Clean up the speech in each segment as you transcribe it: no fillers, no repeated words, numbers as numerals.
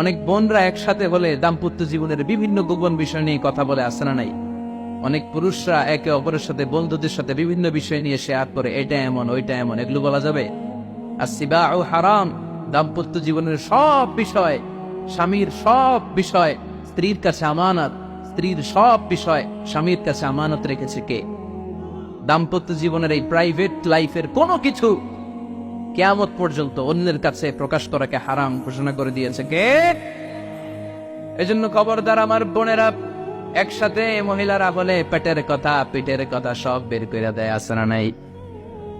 অনেক বোনরা একসাথে হলে দাম্পত্য জীবনের বিভিন্ন গোপন বিষয় নিয়ে কথা বলে, আসে না নাই? অনেক পুরুষরা একে অপরের সাথে, বন্ধুদের সাথে বিভিন্ন বিষয় নিয়ে শেয়ার করে, এটা এমন ওইটা এমন, এগুলো বলা যাবে? আসিবাউ হারাম। দাম্পত্য জীবনের সব বিষয়, স্বামীর সব বিষয় স্ত্রীর কাছে আমানত, স্ত্রীর সব বিষয় স্বামীর কাছে আমানত রেখেছে কে? দাম্পত্য জীবনের এই প্রাইভেট লাইফের কোনো কিছু কিয়ামত পর্যন্ত অন্যের কাছে প্রকাশ করাকে হারাম ঘোষণা করে দিয়েছে কে? এজন্য খবরদার আমার বোনেরা, একসাথে মহিলারা বলে পেটের কথা পিঠের কথা সব বের করে দেয়, আছে না নাই?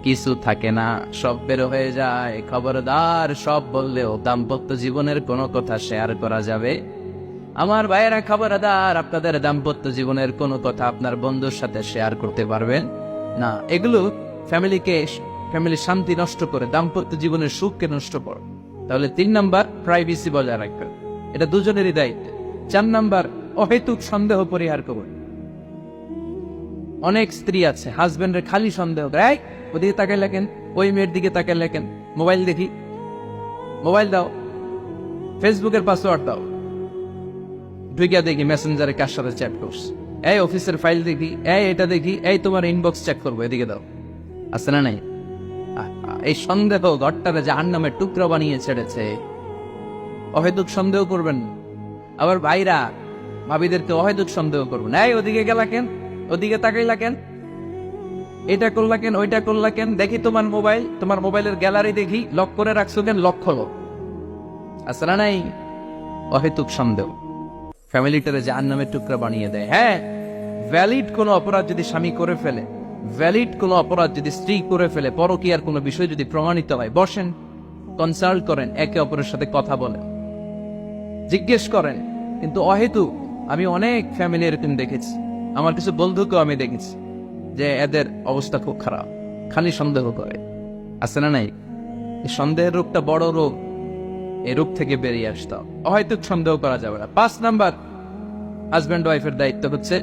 কিছু থাকে না, সব বের হয়ে যায়। খবরদার, সব বললেও দাম্পত্য জীবনের কোনো কথা শেয়ার করা যাবে? আমার ভাইয়েরা খবরদার, আপনাদের দাম্পত্য জীবনের কোনো কথা আপনার বন্ধুর সাথে শেয়ার করতে পারবেন না। এগুলো ফ্যামিলি শান্তি নষ্ট করে, দাম্পত্য জীবনের সুখকে নষ্ট করে। তাহলে 3 নাম্বার, প্রাইভেসি বজায় রাখবেন, এটা দুজনেরই দায়িত্ব। 4 নাম্বার, অহেতুক সন্দেহ পরিহার করুন। অনেক স্ত্রী আছে হাজবেন্ডের খালি সন্দেহ করে, এই ওদিকে তাকাই লেখেন, ওই মেয়ের দিকে তাকাই লেখেন, মোবাইল দেখি, মোবাইল দাও, ফেসবুকের পাসওয়ার্ড দাও, ঢুকিয়া দেখি মেসেঞ্জারে কার সাথে চ্যাট করছে, এই অফিসের ফাইল দেখি, এই এটা দেখি, এই তোমার ইনবক্স চেক করবো, এদিকে দাও, আছে না নাই? এই সন্দেহ ঘরটারে জাহান্নামের টুকরা বানিয়ে ছেড়েছে। অহেতুক সন্দেহ করবেন। আবার ভাইরা ভাবিদেরকে অহেতুক সন্দেহ করবেন, এই ওদিকে গেলা কেন, ওদিকে তাকাইলা কেন, এটা করলা কেন, ওইটা করলা কেন, দেখি তোমার মোবাইল, তোমার মোবাইলের গ্যালারি দেখি, লক করে রাখছো কেন, লক খোলো, আছে না নাই? অহেতুক সন্দেহ ফ্যামিলিটারে জাহান্নামের টুকরা বানিয়ে দেয়। হ্যাঁ, ভ্যালিড কোনো অপরাধ যদি স্বামী করে ফেলে, ভ্যালিড কোনো অপরাধ যদি স্ত্রী করে ফেলে, পরকীয়ার কোনো বিষয় যদি প্রমাণিত হয়, বসেন, কনসাল্ট করেন, একে অপরের সাথে কথা বলেন, জিজ্ঞেস করেন। কিন্তু অহেতুক, আমি অনেক ফ্যামিলি এরকম দেখেছি, আমার কিছু বন্ধুকেও আমি দেখেছি যে এদের অবস্থা খুব খারাপ, খালি সন্দেহ করে, আছে না নাই? এই সন্দেহের রোগটা বড় রোগ, এই রোগ থেকে বেরিয়ে আসতে হবে। অহেতুক সন্দেহ করা যাবে না। 5 নাম্বার, হাজব্যান্ড ওয়াইফের দায়িত্ব হচ্ছে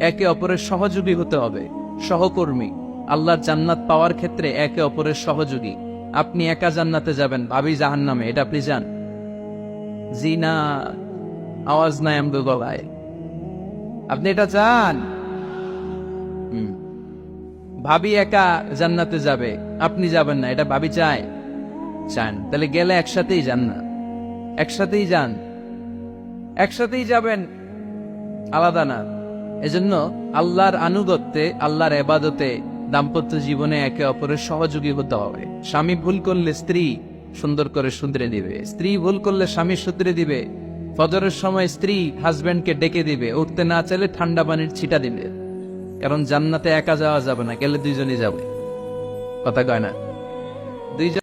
একে অপরের সহযোগী হতে হবে, সহকর্মী। আল্লাহর জান্নাত পাওয়ার ক্ষেত্রে একে অপরের সহযোগী। আপনি একা জান্নাতে যাবেন, ভাবি জাহান্নামে, এটা আপনি জান? জি না, আওয়াজ নাই আমগো গলায়। আপনি এটা চান? ভাবি একা জান্নাতে যাবে, আপনি যাবেন না, এটা ভাবি চায়? চান। তাহলে গেলে একসাথেই যান না, একসাথেই যান, একসাথেই যাবেন, আলাদা না। এজন্য আল্লাহর আনুগত্যে, আল্লাহর ইবাদতে, দাম্পত্য জীবনে একে অপরের সহযোগী হতে হবে। স্বামী ভুল করলে স্ত্রী সুন্দর করে শুধরে দিবে, স্ত্রী ভুল করলে স্বামী শুধরে দিবে। ফজরের সময় স্ত্রী হাজবেন্ডকে ডেকে দিবে, উঠতে না চাইলে ঠান্ডা পানির ছিটা দিবে। কারণ জান্নাতে একা যাওয়া যাবে না, গেলে দুইজনই যাবে, কথা কয় না? দুইজন